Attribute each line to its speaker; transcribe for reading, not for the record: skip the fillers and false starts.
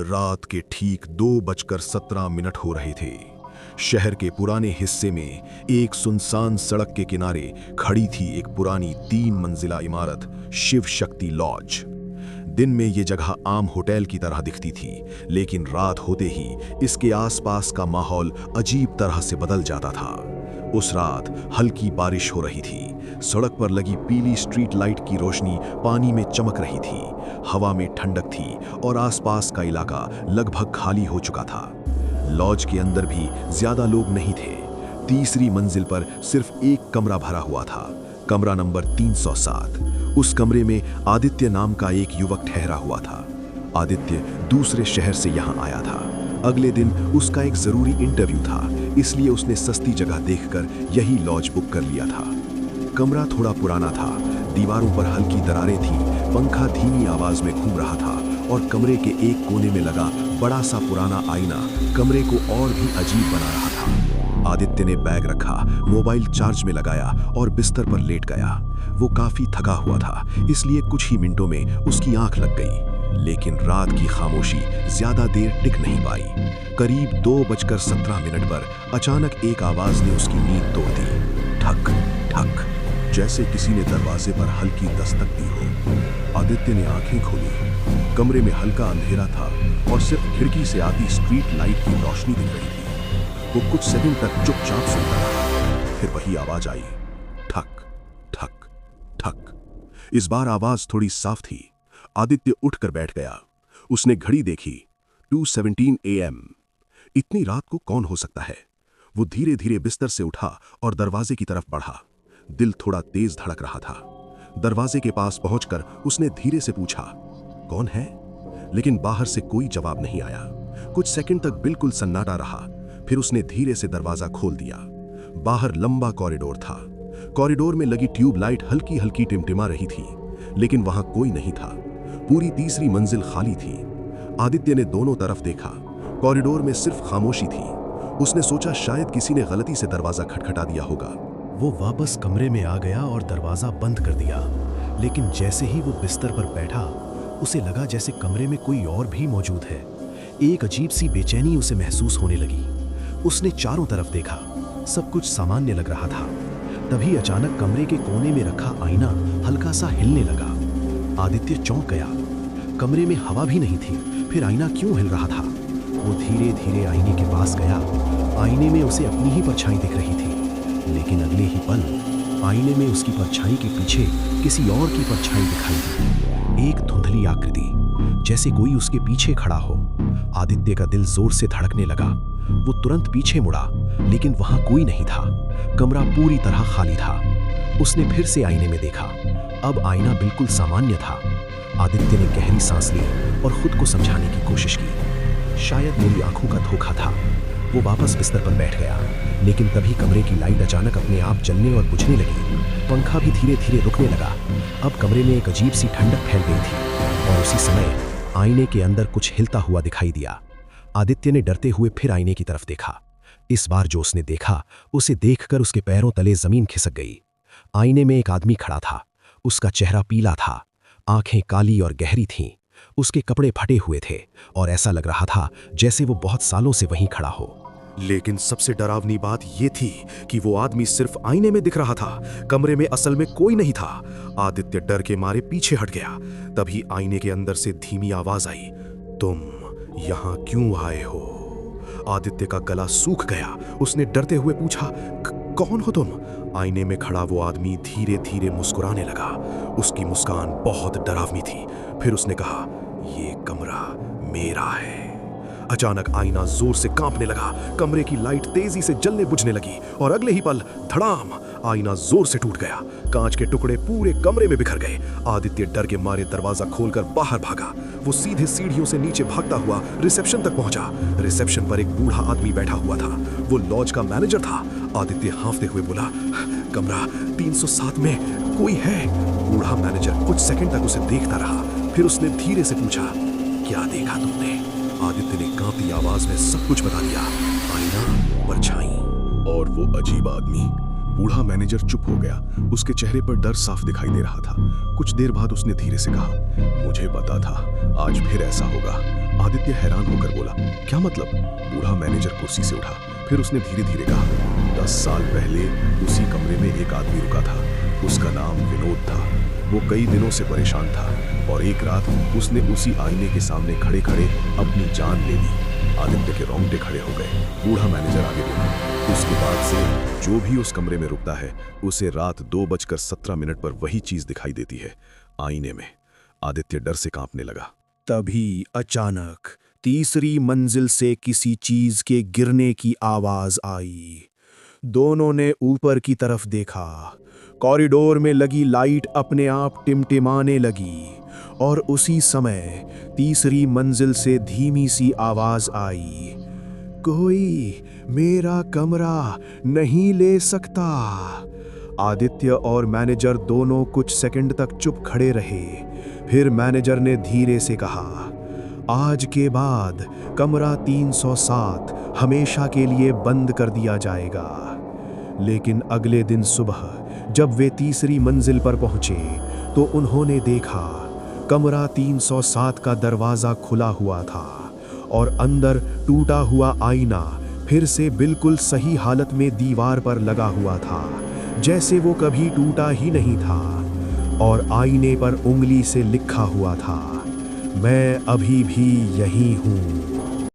Speaker 1: रात के ठीक 2:17 हो रहे थे। शहर के पुराने हिस्से में एक सुनसान सड़क के किनारे खड़ी थी एक पुरानी 3 मंजिला इमारत, शिव शक्ति लॉज। दिन में ये जगह आम होटल की तरह दिखती थी, लेकिन रात होते ही इसके आसपास का माहौल अजीब तरह से बदल जाता था। उस रात हल्की बारिश हो रही थी। सड़क पर लगी पीली स्ट्रीट लाइट की रोशनी पानी में चमक रही थी। हवा में ठंडक थी और आसपास का इलाका लगभग खाली हो चुका था। लॉज के अंदर भी ज्यादा लोग नहीं थे। तीसरी मंजिल पर सिर्फ एक कमरा भरा हुआ था, कमरा नंबर 307। उस कमरे में आदित्य नाम का एक युवक ठहरा हुआ था। आदित्य दूसरे शहर से यहाँ आया था। अगले दिन उसका एक जरूरी इंटरव्यू था, इसलिए उसने सस्ती जगह देखकर यही लॉज बुक कर लिया था। कमरा थोड़ा पुराना था, दीवारों पर हल्की दरारें थीं, पंखा धीमी आवाज में घूम रहा था और कमरे के एक कोने में लगा बड़ा सा पुराना आईना कमरे को और भी अजीब बना रहा था। आदित्य ने बैग रखा, मोबाइल चार्ज में लगाया और बिस्तर पर लेट गया। वो काफी थका हुआ था, इसलिए कुछ ही मिनटों में उसकी आंख लग गई। लेकिन रात की खामोशी ज्यादा देर टिक नहीं पाई। करीब 2:17 पर अचानक एक आवाज ने उसकी नींद तोड़ दी। ठक ठक, जैसे किसी ने दरवाजे पर हल्की दस्तक दी हो। आदित्य ने आंखें खोली। कमरे में हल्का अंधेरा था और सिर्फ खिड़की से आती स्ट्रीट लाइट की रोशनी दिख रही थी। वो कुछ सेकंड तक चुपचाप सुनता रहा। फिर वही आवाज आई, ठक ठक ठक। इस बार आवाज थोड़ी साफ थी। आदित्य उठकर बैठ गया। उसने घड़ी देखी, 2:17 AM। इतनी रात को कौन हो सकता है? वो धीरे धीरे बिस्तर से उठा और दरवाजे की तरफ बढ़ा। दिल थोड़ा तेज धड़क रहा था। दरवाजे के पास पहुंचकर उसने धीरे से पूछा, कौन है? लेकिन बाहर से कोई जवाब नहीं आया। कुछ सेकंड तक बिल्कुल सन्नाटा रहा। फिर उसने धीरे से दरवाजा खोल दिया। बाहर लंबा कॉरिडोर था। कॉरिडोर में लगी ट्यूब लाइट हल्की हल्की टिमटिमा रही थी, लेकिन वहां कोई नहीं था। पूरी तीसरी मंजिल खाली थी। आदित्य ने दोनों तरफ देखा। कॉरिडोर में सिर्फ खामोशी थी। उसने सोचा शायद किसी ने गलती से दरवाजा खटखटा दिया होगा।
Speaker 2: वो वापस कमरे में आ गया और दरवाजा बंद कर दिया। लेकिन जैसे ही वो बिस्तर पर बैठा, उसे लगा जैसे कमरे में कोई और भी मौजूद है। एक अजीब सी बेचैनी उसे महसूस होने लगी। उसने चारों तरफ देखा, सब कुछ सामान्य लग रहा था। तभी अचानक कमरे के कोने में रखा आईना हल्का सा हिलने लगा। आदित्य चौंक गया। कमरे में हवा भी नहीं थी, फिर आईना क्यों हिल रहा था? वो धीरे धीरे आईने के पास गया। आईने में उसे अपनी ही परछाई दिख रही थी, लेकिन अगले ही पल आईने में उसकी परछाई के पीछे किसी और की परछाई दिखाई दी। एक धुंधली आकृति, जैसे कोई उसके पीछे खड़ा हो। आदित्य का दिल जोर से धड़कने लगा। वो तुरंत पीछे मुड़ा, लेकिन वहां कोई नहीं था। कमरा पूरी तरह खाली था। उसने फिर से आईने में देखा। अब आईना बिल्कुल सामान्य था। आदित्य ने गहरी सांस ली और खुद को समझाने की कोशिश की। शायद मेरी आंखों का धोखा था। वो वापस बिस्तर पर बैठ गया, लेकिन तभी कमरे की लाइट अचानक अपने आप जलने और बुझने लगी। पंखा भी धीरे धीरे रुकने लगा। अब कमरे में एक अजीब सी ठंडक फैल गई थी और उसी समय आईने के अंदर कुछ हिलता हुआ दिखाई दिया। आदित्य ने डरते हुए फिर आईने की तरफ देखा। इस बार जो उसने देखा, उसे देखकर उसके पैरों तले जमीन खिसक गई। आईने में एक आदमी खड़ा था। उसका चेहरा पीला था, आंखें काली और गहरी थीं। उसके कपड़े फटे हुए थे और ऐसा लग रहा था जैसे वो बहुत सालों से वहीं खड़ा हो।
Speaker 1: लेकिन सबसे डरावनी बात यह थी कि वो आदमी सिर्फ आईने में दिख रहा था। कमरे में असल में कोई नहीं था। आदित्य डर के मारे पीछे हट गया। तभी आईने के अंदर से धीमी आवाज आई, तुम यहां क्यों आए हो? आदित्य का गला सूख गया। उसने डरते हुए पूछा, कौन हो तुम? आईने में खड़ा वो आदमी धीरे धीरे मुस्कुराने लगा। उसकी मुस्कान बहुत डरावनी थी। फिर उसने कहा, ये कमरा मेरा है। अचानक आईना जोर से कांपने लगा। कमरे की लाइट तेजी से जलने बुझने लगी और अगले ही पल धड़ाम, आईना जोर से टूट गया। कांच के टुकड़े पूरे कमरे में बिखर गए। आदित्य डर के मारे दरवाजा खोलकर बाहर भागा। वो सीधे सीढ़ियों से नीचे भागता हुआ रिसेप्शन तक पहुंचा। रिसेप्शन पर एक बूढ़ा आदमी बैठा हुआ था। वो लॉज का मैनेजर था। आदित्य हांफते हुए बोला, कमरा 307 में कोई है? बूढ़ा मैनेजर कुछ सेकंड तक उसे देखता रहा। फिर उसने धीरे से पूछा, क्या देखा तुमने? आदित्य ने कांपती आवाज में सब कुछ बता दिया, आईना, परछाई और वो अजीब आदमी। बूढ़ा मैनेजर चुप हो गया। उसके चेहरे पर डर साफ दिखाई दे रहा था। कुछ देर बाद उसने धीरे से कहा, मुझे पता था आज फिर ऐसा होगा।
Speaker 3: आदित्य हैरान होकर बोला, क्या मतलब? बूढ़ा मैनेजर कुर्सी से उठा, फिर उसने धीरे धीरे कहा, 10 साल पहले उसी कमरे में एक आदमी रुका था। उसका नाम विनोद था। वो कई दिनों से परेशान था और एक रात उसने उसी आईने के सामने खड़े खड़े अपनी जान ले ली। आदित्य के रोंगटे खड़े हो गए। बूढ़ा मैनेजर आगे बोला, उसके बाद से जो भी उस कमरे में रुकता है उसे रात 2:17 पर वही चीज दिखाई देती है, आईने में। आदित्य डर से कांपने लगा।
Speaker 2: तभी अचानक तीसरी मंजिल से किसी चीज के गिरने की आवाज आई। दोनों ने ऊपर की तरफ देखा। कॉरिडोर में लगी लाइट अपने आप टिमटिमाने लगी और उसी समय तीसरी मंजिल से धीमी सी आवाज आई, कोई मेरा कमरा नहीं ले सकता। आदित्य और मैनेजर दोनों कुछ सेकंड तक चुप खड़े रहे। फिर मैनेजर ने धीरे से कहा, आज के बाद कमरा 307 हमेशा के लिए बंद कर दिया जाएगा। लेकिन अगले दिन सुबह जब वे तीसरी मंजिल पर पहुंचे तो उन्होंने देखा कमरा 307 का दरवाजा खुला हुआ था और अंदर टूटा हुआ आईना फिर से बिल्कुल सही हालत में दीवार पर लगा हुआ था, जैसे वो कभी टूटा ही नहीं था। और आईने पर उंगली से लिखा हुआ था, मैं अभी भी यही हूँ।